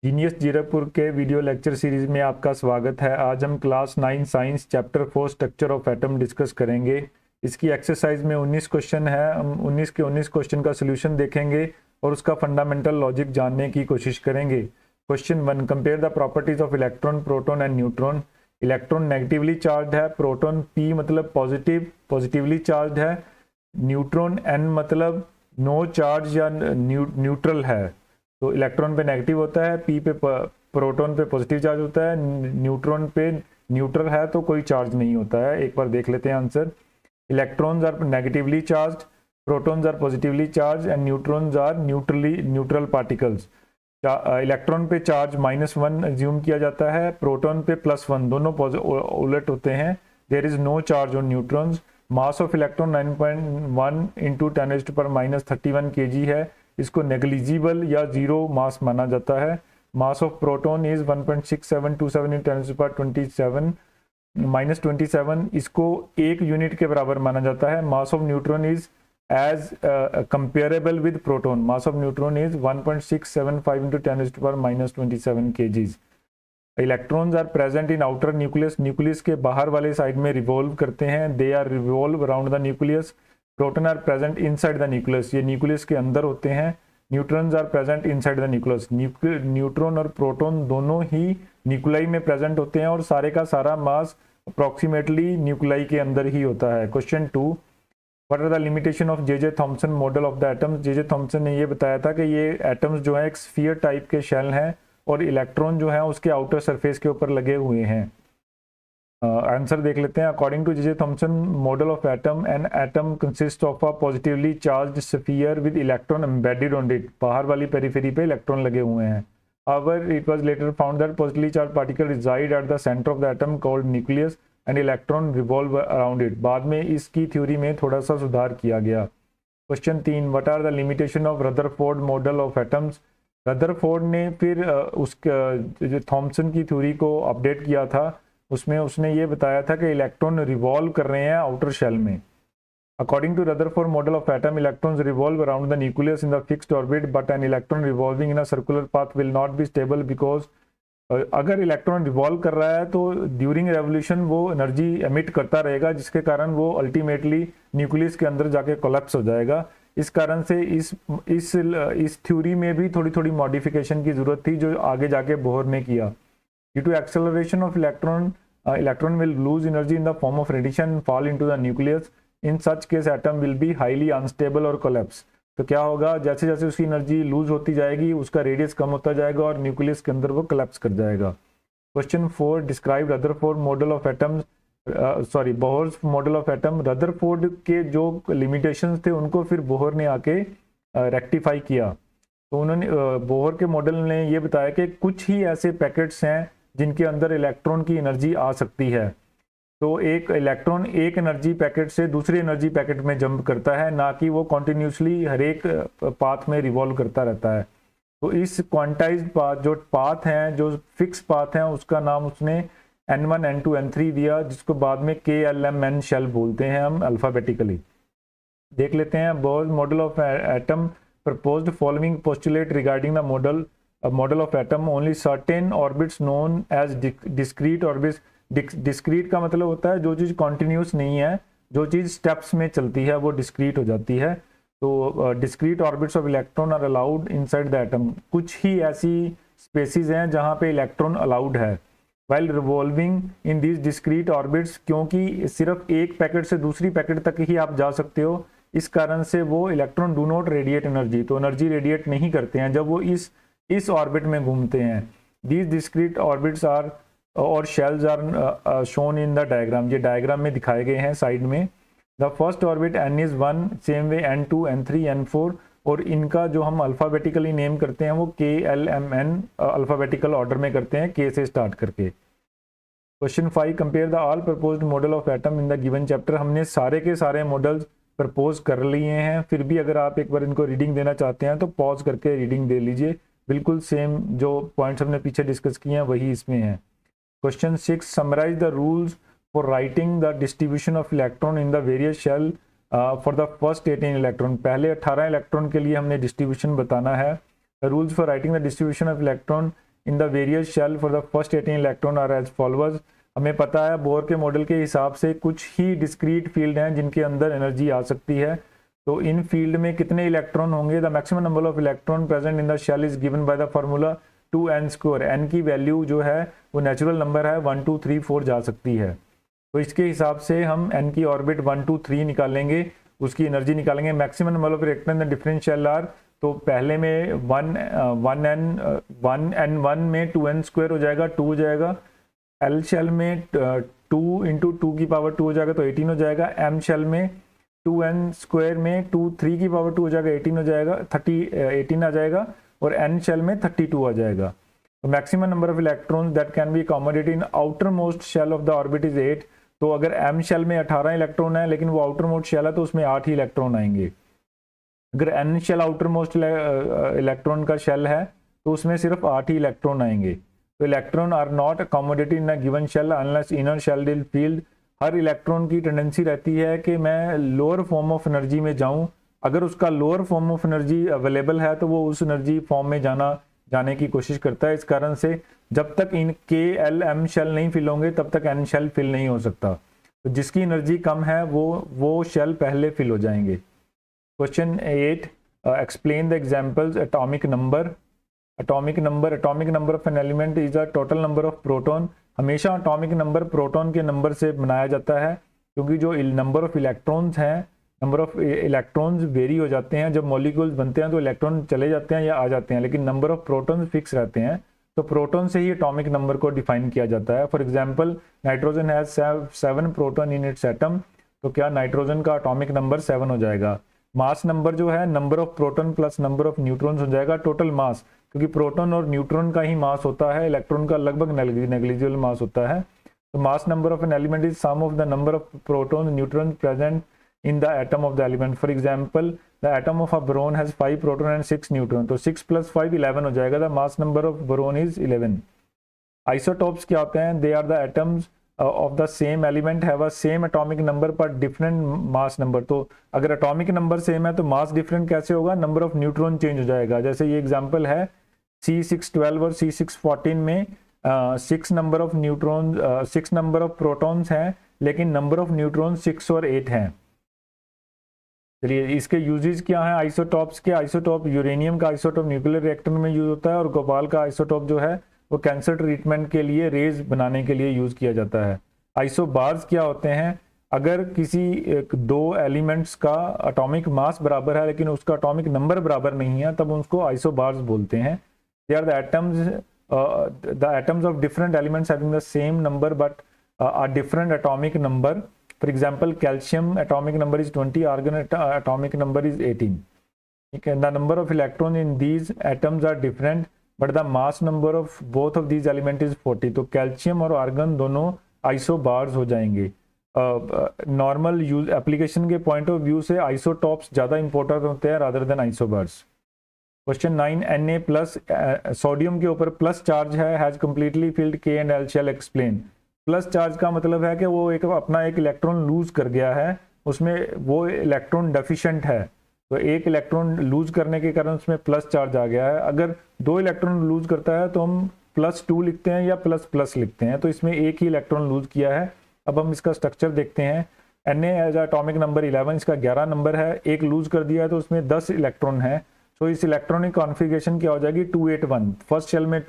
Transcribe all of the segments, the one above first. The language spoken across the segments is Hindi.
जीनियस जीरापुर के वीडियो लेक्चर सीरीज में आपका स्वागत है। आज हम class 9 science chapter 4 structure of atom discuss करेंगे। इसकी एक्सरसाइज में 19 क्वेश्चन है। हम 19 के 19 क्वेश्चन का सोल्यूशन देखेंगे और उसका फंडामेंटल लॉजिक जानने की कोशिश करेंगे। Question 1, compare the properties of electron, proton and neutron. Electron negatively charge है, प्रोटॉन P मतलब पॉजिटिवली चार्ज है, न्यूट्रॉन N मतलब नो चार्ज या न्यूट्रल है। तो इलेक्ट्रॉन पे नेगेटिव होता है, पी पे प्रोटॉन पे पॉजिटिव चार्ज होता है, न्यूट्रॉन पे न्यूट्रल है तो कोई चार्ज नहीं होता है। एक बार देख लेते हैं answer. Electrons are negatively charge, protons are positively charge and neutrons are neutral particles. Electron पे चार्ज -1 एज्यूम किया जाता है, प्रोटॉन पे +1, दोनों उलट होते हैं। There is no charge on neutrons. Mass of electron 9.1 into 10⁻31 kg है। इसको नेग्लिजिबल या जीरो मास माना जाता है। मास ऑफ प्रोटॉन इज 1.6727 × 10⁻27 इसको 1 यूनिट के बराबर माना जाता है। Mass of neutron is as comparable with proton. Mass of neutron is 1.675 × 10⁻27 kgs। Electrons are present in outer nucleus. Nucleus के बाहर वाले साइड में रिवॉल्व करते हैं, they are revolve around the nucleus. Proton are present inside the nucleus, ये न्यूक्लियस के अंदर होते हैं। Neutrons are present inside the nucleus. Neutron और प्रोटॉन दोनों ही न्यूक्लाई में प्रेजेंट होते हैं और सारे का सारा मास अप्रॉक्सीमेटली न्यूक्लाई के अंदर ही होता है। Question 2, what are the limitation of J Thomson model of the atoms. J Thomson ने ये बताया था कि ये एटम्स जो है एक स्फीयर टाइप के शेल हैं और इलेक्ट्रॉन जो है उसके आउटर सरफेस के ऊपर लगे हुए हैं। आंसर देख लेते हैं। According to J Thomson model of atom, an atom consist of a positively charge sphere with electron embedded on it. बाहर वाली पेरिफेरी पे इलेक्ट्रॉन लगे हुए हैं। However, it was later found that positively charged particle reside at the center of the atom called nucleus and electron revolve around it। बाद में इसकी थ्योरी में थोड़ा सा सुधार किया गया। Question 3, what are the limitation of Rutherford model of atoms. Rutherford ने फिर जो थॉम्सन की थ्योरी को अपडेट किया था, उसमें उसने ये बताया था कि इलेक्ट्रॉन रिवॉल्व कर रहे हैं आउटर शेल में। According to Rutherford model of atom, electrons revolve around the nucleus in the fixed orbit, but an electron revolving in a circular path will not be stable because अगर इलेक्ट्रॉन रिवॉल्व कर रहा है तो ड्यूरिंग रेवोल्यूशन वो एनर्जी एमिट करता रहेगा, जिसके कारण वो अल्टीमेटली न्यूक्लियस के अंदर जाके कोलैप्स हो जाएगा। इस कारण से इस थ्योरी में भी थोड़ी थोड़ी मॉडिफिकेशन की जरूरत थी जो आगे जाके बोहर ने किया। Due to acceleration of electron will lose energy in the form of radiation fall into the nucleus. In such case atom will be highly unstable और कोलैप्स। तो क्या होगा, जैसे जैसे उसकी एनर्जी लूज होती जाएगी उसका रेडियस कम होता जाएगा और न्यूक्लियस के अंदर वो कोलैप्स कर जाएगा। Question 4, describe Rutherford model of atoms, Bohr's model of atom. Rutherford के जो लिमिटेशंस थे उनको फिर बोहर ने आके रेक्टिफाई किया। तो उन्होंने बोहर के मॉडल ने ये बताया कि कुछ ही ऐसे पैकेट्स हैं जिनके अंदर इलेक्ट्रॉन की एनर्जी आ सकती है। तो एक इलेक्ट्रॉन एक एनर्जी पैकेट से दूसरे एनर्जी पैकेट में जंप करता है, ना कि वो कॉन्टिन्यूसली हर एक पाथ में रिवॉल्व करता रहता है। तो इस क्वांटाइज्ड पाथ, जो पाथ हैं, जो फिक्स पाथ हैं, उसका नाम उसने N1 N2 N3 दिया, जिसको बाद में KLMN शेल बोलते हैं हम अल्फाबेटिकली। देख लेते हैं। Bohr's model of atom proposed following postulate regarding the model of atom. Only certain orbits known as discrete orbits. Discrete का मतलब होता है जो चीज़ कॉन्टिन्यूस नहीं है, जो चीज़ स्टेप्स में चलती है वो डिस्क्रीट हो जाती है। तो discrete orbits of electron are allowed inside the atom. कुछ ही ऐसी स्पेसिस हैं जहाँ पे इलेक्ट्रॉन अलाउड है while revolving in these discrete orbits. क्योंकि सिर्फ एक पैकेट से दूसरी पैकेट तक ही आप जा सकते हो, इस कारण से वो electron do not radiate energy, तो एनर्जी रेडिएट नहीं करते हैं जब वो इस ऑर्बिट में घूमते हैं। These discrete orbits are or shells are shown in the diagram. ये डायग्राम में दिखाए गए हैं साइड में। The first orbit N is 1, same way N2 N3 N4, और इनका जो हम अल्फाबेटिकली नेम करते हैं वो KLMN अल्फाबेटिकल ऑर्डर में करते हैं, K से स्टार्ट करके। Question 5, compare the all proposed model of atom in the given chapter. हमने सारे के सारे मॉडल्स प्रपोज कर लिए हैं, फिर भी अगर आप एक बार इनको रीडिंग देना चाहते हैं तो पॉज करके रीडिंग दे लीजिए। बिल्कुल सेम जो पॉइंट्स हमने पीछे डिस्कस किए हैं वही इसमें है। Question 6, summarize the rules for writing the distribution of electron in the various shell for the first 18 electron। पहले 18 इलेक्ट्रॉन के लिए हमने डिस्ट्रीब्यूशन बताना है। The rules for writing the distribution of electron in the various shell for the first 18 electron are as followers. हमें पता है बोर के मॉडल के हिसाब से कुछ ही डिस्क्रीट फील्ड हैं जिनके अंदर एनर्जी आ सकती है। तो इन फील्ड में कितने इलेक्ट्रॉन होंगे? The maximum number of electron present in the shell is given by the formula 2n²। n की वैल्यू जो है वो नेचुरल नंबर है, 1 2 3 4 जा सकती है। तो इसके हिसाब से हम n की ऑर्बिट 1 2 3 निकालेंगे, उसकी एनर्जी निकालेंगे। Maximum number of electron in the different shell are, तो पहले में 1n1 में 2n² हो जाएगा, 2 हो जाएगा। L शेल में 2 × 2 की पावर 2 हो जाएगा तो 18 हो जाएगा। M शेल में 2n² में 2 3 की पावर 2 हो जाएगा, 18 हो जाएगा, 18 आ जाएगा। और N शेल में 32 आ जाएगा। तो maximum number of electrons that can be accommodated in outer most shell of the orbit is 8। तो अगर M शेल में 18 इलेक्ट्रॉन है लेकिन वो आउटर मोस्ट शेल है तो उसमें 8 ही इलेक्ट्रॉन आएंगे। अगर N shell outer most electron का शेल है तो उसमें सिर्फ 8 ही इलेक्ट्रॉन आएंगे। तो electron are not accommodated in a given shell unless inner shell filled. हर इलेक्ट्रॉन की टेंडेंसी रहती है कि मैं लोअर फॉर्म ऑफ एनर्जी में जाऊं। अगर उसका lower form of energy available है तो वो उस एनर्जी फॉर्म में जाने की कोशिश करता है। इस कारण से जब तक इन KLM शेल नहीं फिल होंगे तब तक N शेल फिल नहीं हो सकता। तो जिसकी एनर्जी कम है वो शेल पहले फिल हो जाएंगे। Question 8, explain the examples. Atomic number of an element is a total number of proton. हमेशा एटॉमिक नंबर प्रोटॉन के नंबर से बनाया जाता है, क्योंकि जो नंबर ऑफ इलेक्ट्रॉन्स हैं, नंबर ऑफ इलेक्ट्रॉन्स वेरी हो जाते हैं। जब मॉलिक्यूल्स बनते हैं तो इलेक्ट्रॉन चले जाते हैं या आ जाते हैं, लेकिन नंबर ऑफ प्रोटॉन फिक्स रहते हैं। तो प्रोटॉन से ही एटॉमिक नंबर को डिफाइन किया जाता है। For example nitrogen has 7 proton in its atom, तो क्या नाइट्रोजन का एटॉमिक नंबर 7 हो जाएगा। मास नंबर जो है number of proton plus number of neutrons हो जाएगा टोटल मास, क्योंकि प्रोटॉन और न्यूट्रॉन का ही मास होता है, इलेक्ट्रॉन का लगभग नेग्लिजिबल मास होता है। तो mass number of an element is sum of the number of proton neutron present in the atom of the element. For example, the atom of a boron has 5 proton and 6 neutron, तो 6 + 5 11 हो जाएगा। The mass number of boron is 11. Isotopes क्या होते हैं? They are the atoms of the same element have a same atomic number but different mass number। तो अगर atomic number same है तो mass different कैसे होगा? number of neutron change हो जाएगा। जैसे ये example है C612 और C614 में 6 number of neutrons 6 number of protons हैं, लेकिन number of neutrons 6 और 8 हैं। चलिए इसके यूजेस क्या है आइसोटॉप्स के। आइसोटॉप यूरेनियम का आइसोटॉप न्यूक्लियर रिएक्टर में यूज होता है, और गोपाल का आइसोटॉप जो है वो कैंसर ट्रीटमेंट के लिए रेज बनाने के लिए यूज किया जाता है। आइसोबार्स क्या होते हैं? अगर किसी दो एलिमेंट्स का एटॉमिक मास बराबर है लेकिन उसका एटॉमिक नंबर बराबर नहीं है तब उसको आइसोबार्स बोलते हैं। They are the atoms of different elements having the same number but a different atomic number. For example, calcium atomic number is 20, argon atomic number is 18. Okay, the number of electrons in these atoms are different, but the mass number of both of these elements is 40. तो calcium और argon दोनों isobars हो जाएंगे। नॉर्मल यूज एप्लीकेशन के पॉइंट ऑफ व्यू से आइसोटॉप्स ज़्यादा इंपॉर्टेंट होते हैं rather than isobars. Question 9, Na+ sodium के ऊपर प्लस चार्ज है, has completely filled K and L shell, explain. Plus charge का मतलब है कि वो अपना एक इलेक्ट्रॉन लूज कर गया है, उसमें वो इलेक्ट्रॉन डेफिशिएंट है, तो एक इलेक्ट्रॉन लूज करने के कारण उसमें प्लस चार्ज आ गया है। अगर 2 इलेक्ट्रॉन लूज करता है तो हम +2 लिखते हैं या ++ लिखते हैं, तो इसमें एक ही इलेक्ट्रॉन लूज किया है। अब हम इसका स्ट्रक्चर देखते हैं। Na एज एटॉमिक नंबर 11, इसका 11 नंबर है, एक लूज कर दिया है तो उसमें 10 इलेक्ट्रॉन है। तो इस इलेक्ट्रॉनिक कॉन्फ़िगरेशन क्या हो जाएगी? 281। फर्स्ट शेल में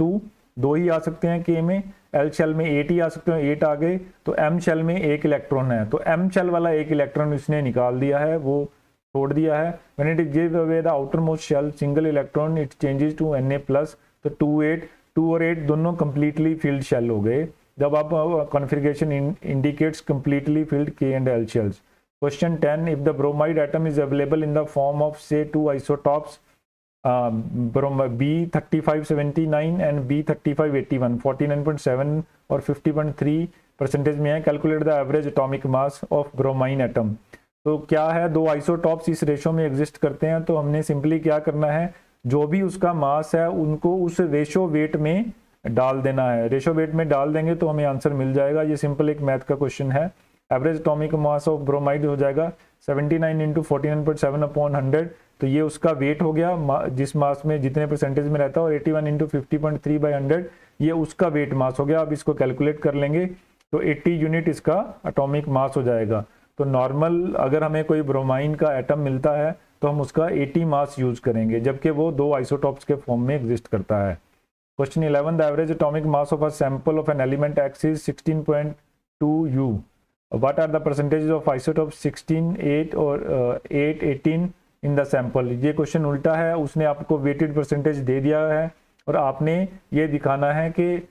2 ही आ सकते हैं K में, L शेल में 8 ही आ सकते हैं, 8 आ गए। तो M शेल में 1 इलेक्ट्रॉन है, तो M शेल वाला 1 इलेक्ट्रॉन इसने निकाल दिया है, वो छोड़ दिया है। When it is give away the outer most shell single electron it changes to Na+, तो 2 और 8 दोनों कंप्लीटली फिल्ड शेल हो गए। जब आप configuration indicates completely filled K and L shells. Question 10, if the bromide atom is available in the form of से 2 आइसोटॉप्स B3579 एंड B3581, 49.7 और 50.3% में है। Calculate the average atomic mass of bromine atom. तो क्या है, 2 आइसोटॉप्स इस रेशो में एग्जिस्ट करते हैं, तो हमने सिंपली क्या करना है, जो भी उसका मास है उनको उस रेशो वेट में डाल देना है। रेशो वेट में डाल देंगे तो हमें आंसर मिल जाएगा। ये सिंपल एक मैथ का क्वेश्चन है। Average atomic mass of bromide हो जाएगा 79 × 49.7/100। तो ये उसका वेट हो गया जिस मास में जितने परसेंटेज में रहता है, और 81 इंटू 50.3/100 ये उसका वेट मास हो गया। अब इसको कैलकुलेट कर लेंगे तो 80 यूनिट इसका एटॉमिक मास हो जाएगा। तो नॉर्मल अगर हमें कोई ब्रोमाइन का एटम मिलता है तो हम उसका 80 मास यूज करेंगे, जबकि वो 2 आइसोटॉप्स के फॉर्म में एग्जिस्ट करता है। Question 11, the average atomic mass of a sample of an element X is 16.2 U। What are the percentage of isotope 16, 8 और 8, 18 इन द सैंपल। ये क्वेश्चन उल्टा है, उसने आपको वेटेड परसेंटेज दे दिया है और आपने ये दिखाना है कि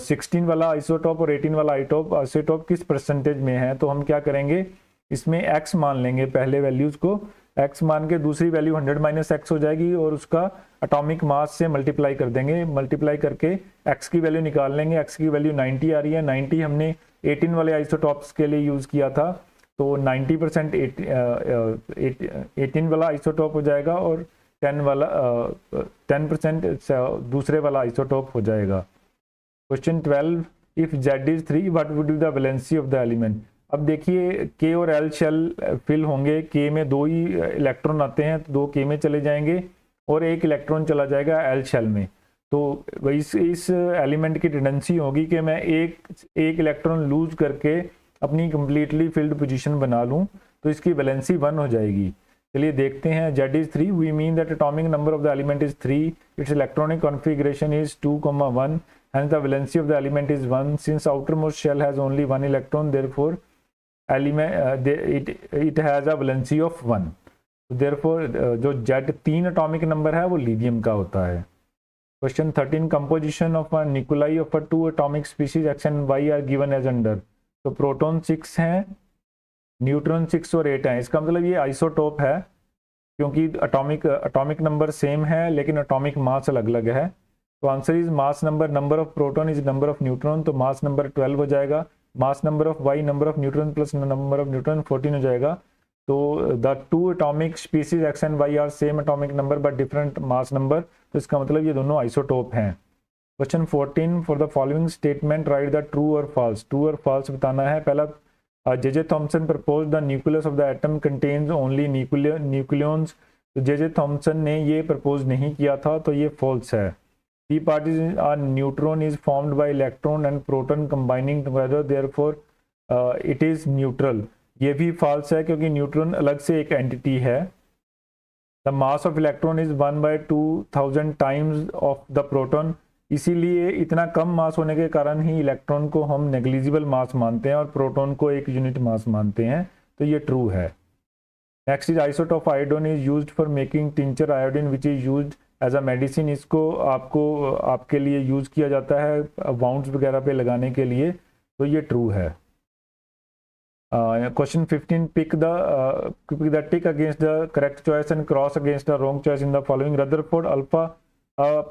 16 वाला आइसोटॉप और 18 वाला आइसोटॉप किस परसेंटेज में है। तो हम क्या करेंगे, इसमें x मान लेंगे, पहले वैल्यूज को x मान के दूसरी वैल्यू 100 - x हो जाएगी और उसका एटॉमिक मास से मल्टीप्लाई कर देंगे। मल्टीप्लाई करके x की वैल्यू निकाल लेंगे। x की वैल्यू 90 आ रही है। 90 हमने 18 वाले आइसोटॉप्स के लिए यूज किया था, तो 90% 18 वाला आइसोटॉप हो जाएगा और 10% दूसरे वाला आइसोटॉप हो जाएगा। Question 12, if Z is 3 what would be the valency of the element. अब देखिए K और L शेल फिल होंगे। K में 2 ही इलेक्ट्रॉन आते हैं तो 2 K में चले जाएंगे और 1 इलेक्ट्रॉन चला जाएगा L शेल में। तो इस एलिमेंट की टेंडेंसी होगी कि मैं एक इलेक्ट्रॉन लूज करके अपनी कंप्लीटली फिल्ड पोजीशन बना लूं, तो इसकी वैलेंसी 1 हो जाएगी। चलिए देखते हैं। Z is 3, we mean that atomic number of the element is 3, its electronic configuration is 2,1, hence the valency of the element is 1, since outermost shell has only 1 electron, therefore it has a valency of 1. therefore जो Z 3 एटॉमिक नंबर है वो लीथियम का होता है। Question 13, composition of a nuclei of a 2 atomic species X and Y are given as under. तो प्रोटॉन 6 हैं, न्यूट्रॉन 6 और 8 हैं। इसका मतलब ये आइसोटोप है, क्योंकि एटॉमिक नंबर सेम है लेकिन एटॉमिक मास अलग अलग है। तो answer is mass number of proton is number of neutron, तो मास नंबर 12 हो जाएगा। Mass number of Y number of neutron plus number of neutron 14 हो जाएगा। तो the 2 atomic species X and Y are same atomic number but different mass number, तो इसका मतलब ये दोनों आइसोटोप हैं। Question 14, for the following statement write the true or false. True or false बताना है। पहला, J.J. Thomson propose the nucleus of the atom contains only nucleons. तो J.J. थॉमसन ने ये प्रपोज नहीं किया था, तो ये फॉल्स है। P particles are neutron is formed by electron and proton combining together, therefore it is neutral। ये भी false है क्योंकि न्यूट्रॉन अलग से एक एंटिटी है। The mass of electron is 1/2000 times of the proton। इसीलिए इतना कम मास होने के कारण ही इलेक्ट्रॉन को हम नेग्लिजिबल मास मानते हैं और प्रोटॉन को 1 यूनिट मास मानते हैं, तो ये ट्रू है। Next is isotope iodine is used for making tincture iodine which is used as a medicine. इसको आपके लिए यूज किया जाता है वाउंड्स वगैरह पे लगाने के लिए, तो ये ट्रू है। Question 15, pick the tick against the correct choice and cross against the wrong choice in the following. Rutherford alpha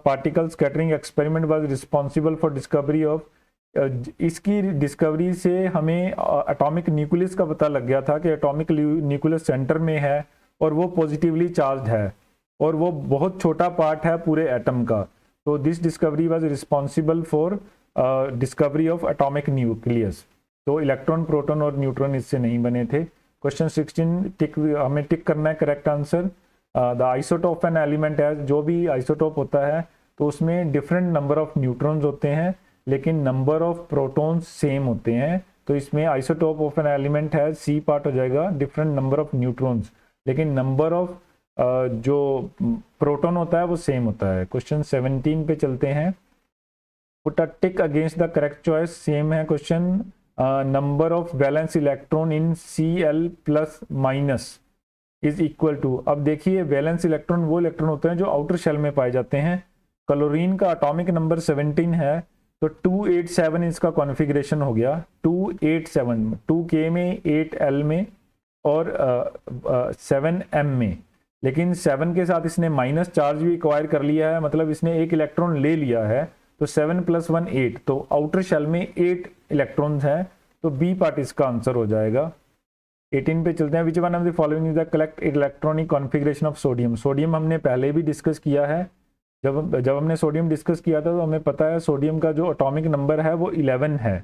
particle scattering experiment was responsible for discovery of. इसकी डिस्कवरी से हमें एटॉमिक न्यूक्लियस का पता लग गया था कि एटॉमिक न्यूक्लियस सेंटर में है और वो पॉजिटिवली चार्ज है और वो बहुत छोटा पार्ट है पूरे एटम का। तो this discovery was responsible for discovery of atomic nucleus. तो इलेक्ट्रॉन, प्रोटॉन और न्यूट्रॉन इससे नहीं बने थे। क्वेश्चन 16, हमें टिक करना है correct answer. The isotope an element है, जो भी आइसोटोप होता है तो उसमें डिफरेंट नंबर ऑफ न्यूट्रॉन्स होते हैं लेकिन नंबर ऑफ प्रोटॉन्स सेम होते हैं। तो इसमें आइसोटोप ऑफ एन एलिमेंट है, सी पार्ट हो जाएगा, डिफरेंट नंबर ऑफ न्यूट्रॉन्स, लेकिन नंबर ऑफ जो प्रोटॉन होता है वो सेम होता है। क्वेश्चन 17 पे चलते हैं। Put a tick against the correct choice. Same है question. Number of valence electron in Cl plus minus is equal to. अब देखिए वैलेंस इलेक्ट्रॉन वो इलेक्ट्रॉन होते हैं जो आउटर शेल में पाए जाते हैं। क्लोरीन का एटॉमिक नंबर 17 है, तो 287 इसका कॉन्फ़िगरेशन हो गया। 287, 2K में, 8L में और 7M में। लेकिन 7 के साथ इसने माइनस चार्ज भी एक्वायर कर लिया है, मतलब इसने 1 इलेक्ट्रॉन ले लिया है। तो 7 + 1 8, तो आउटर शेल में 8 इलेक्ट्रॉन्स हैं, तो बी पार्ट इसका आंसर हो जाएगा। 18 पे चलते हैं। Which one of the following is the correct electronic configuration of sodium. Sodium हमने पहले भी डिस्कस किया है। जब हमने सोडियम डिस्कस किया था तो हमें पता है सोडियम का जो एटॉमिक नंबर है वो 11 है।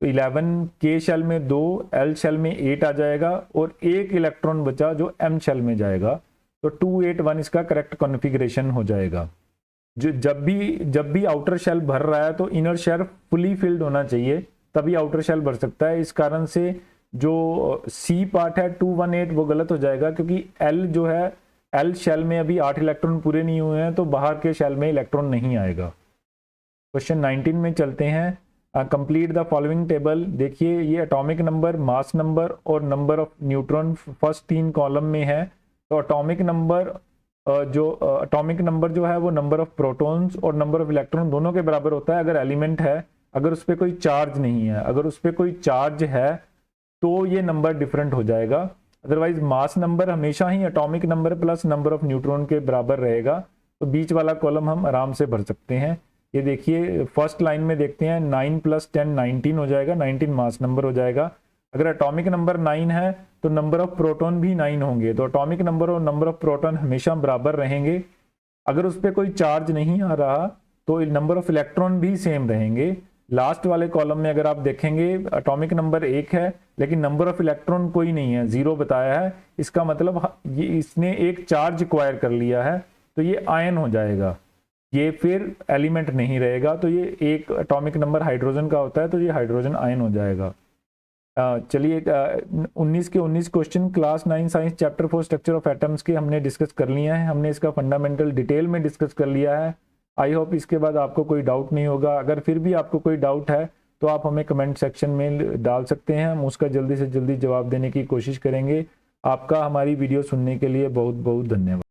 तो 11 K शेल में 2, L शेल में 8 आ जाएगा और 1 इलेक्ट्रॉन बचा जो M शेल में जाएगा। तो 281 इसका करेक्ट कॉन्फ़िगरेशन हो जाएगा। जब भी आउटर शेल भर रहा है तो इनर शेल फुली फिल्ड होना चाहिए, तभी आउटर शेल भर सकता है। इस कारण से जो सी पार्ट है 218 वो गलत हो जाएगा, क्योंकि एल जो है, एल शेल में अभी 8 इलेक्ट्रॉन पूरे नहीं हुए हैं, तो बाहर के शेल में इलेक्ट्रॉन नहीं आएगा। क्वेश्चन 19 में चलते हैं। Complete the following table. देखिए ये एटॉमिक नंबर, मास नंबर और number of neutron first 3 column में है। तो एटॉमिक नंबर जो है वो नंबर ऑफ प्रोटॉन्स और नंबर ऑफ इलेक्ट्रॉन दोनों के बराबर होता है अगर एलिमेंट है, अगर उस पर कोई चार्ज नहीं है। अगर उस पर कोई चार्ज है तो ये नंबर डिफरेंट हो जाएगा। अदरवाइज मास नंबर हमेशा ही atomic number plus number of neutron के बराबर रहेगा। तो बीच वाला कॉलम हम आराम से भर सकते हैं। ये देखिए फर्स्ट लाइन में देखते हैं, 9 + 10 19 हो जाएगा, 19 मास नंबर हो जाएगा। अगर एटॉमिक नंबर 9 है तो नंबर ऑफ प्रोटॉन भी 9 होंगे, तो एटॉमिक नंबर और नंबर ऑफ प्रोटॉन हमेशा बराबर रहेंगे। अगर उस पर कोई चार्ज नहीं आ रहा तो नंबर ऑफ इलेक्ट्रॉन भी सेम रहेंगे। लास्ट वाले कॉलम में अगर आप देखेंगे एटॉमिक नंबर 1 है लेकिन नंबर ऑफ इलेक्ट्रॉन कोई नहीं है, 0 बताया है, इसका मतलब ये इसने एक चार्ज एक्वायर कर लिया है, तो ये आयन हो जाएगा, ये फिर एलिमेंट नहीं रहेगा। तो ये एक एटॉमिक नंबर हाइड्रोजन का होता है, तो ये हाइड्रोजन आयन हो जाएगा। चलिए 19 के 19 question class 9 science chapter 4 structure of atoms के हमने डिस्कस कर लिए हैं। हमने इसका फंडामेंटल डिटेल में डिस्कस कर लिया है। आई होप इसके बाद आपको कोई डाउट नहीं होगा। अगर फिर भी आपको कोई डाउट है तो आप हमें कमेंट सेक्शन में डाल सकते हैं, हम उसका जल्दी से जल्दी जवाब देने की कोशिश करेंगे। आपका हमारी वीडियो सुनने के लिए बहुत बहुत धन्यवाद।